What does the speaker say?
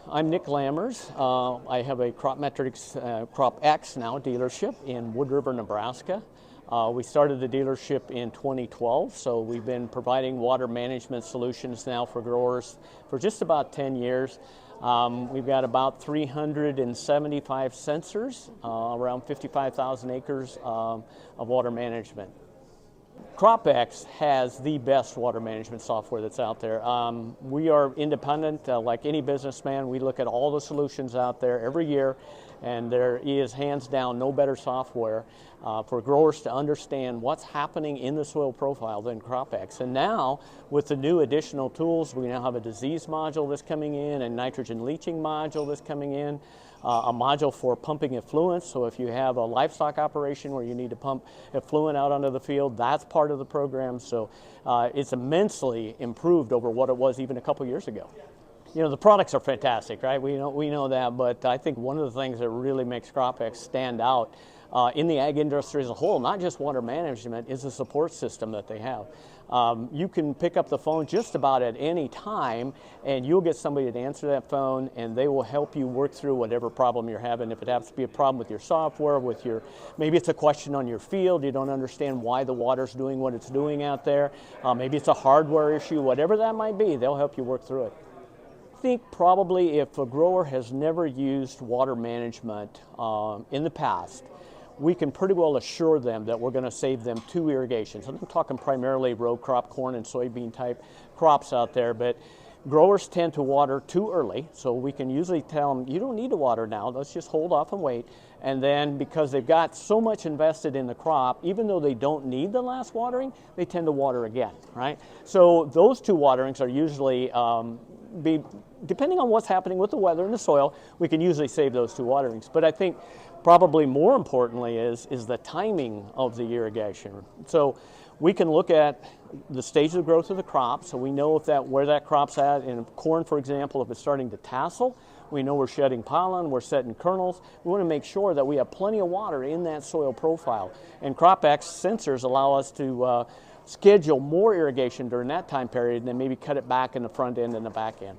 I'm Nick Lammers. I have a CropX now dealership in Wood River, Nebraska. We started the dealership in 2012, so we've been providing water management solutions now for growers for just about 10 years. We've got about 375 sensors, around 55,000 acres of water management. CropX has the best water management software that's out there. We are independent, like any businessman. We look at all the solutions out there every year, and there is hands down no better software for growers to understand what's happening in the soil profile than CropX. And now, with the new additional tools, we now have a disease module that's coming in, a nitrogen leaching module that's coming in, a module for pumping effluents. So if you have a livestock operation where you need to pump effluent out onto the field, that's part of the program. So it's immensely improved over what it was even a couple years ago. You know, the products are fantastic, right? We know that, but I think one of the things that really makes CropX stand out in the ag industry as a whole, not just water management, is the support system that they have. You can pick up the phone just about at any time, and you'll get somebody to answer that phone, and they will help you work through whatever problem you're having. If it happens to be a problem with your software, maybe it's a question on your field, you don't understand why the water's doing what it's doing out there, maybe it's a hardware issue, whatever that might be, they'll help you work through it. I think probably if a grower has never used water management in the past, we can pretty well assure them that we're going to save them 2 irrigations. I'm talking primarily row crop, corn and soybean type crops out there, but growers tend to water too early, so we can usually tell them, you don't need to water now, let's just hold off and wait. And then because they've got so much invested in the crop, even though they don't need the last watering, they tend to water again, right? So those 2 waterings are usually, depending on what's happening with the weather and the soil, we can usually save those 2 waterings. But I think probably more importantly is the timing of the irrigation. So we can look at the stage of growth of the crop, so we know where that crop's at. In corn, for example, if it's starting to tassel, we know we're shedding pollen, we're setting kernels. We want to make sure that we have plenty of water in that soil profile. And CropX sensors allow us to schedule more irrigation during that time period and then maybe cut it back in the front end and the back end.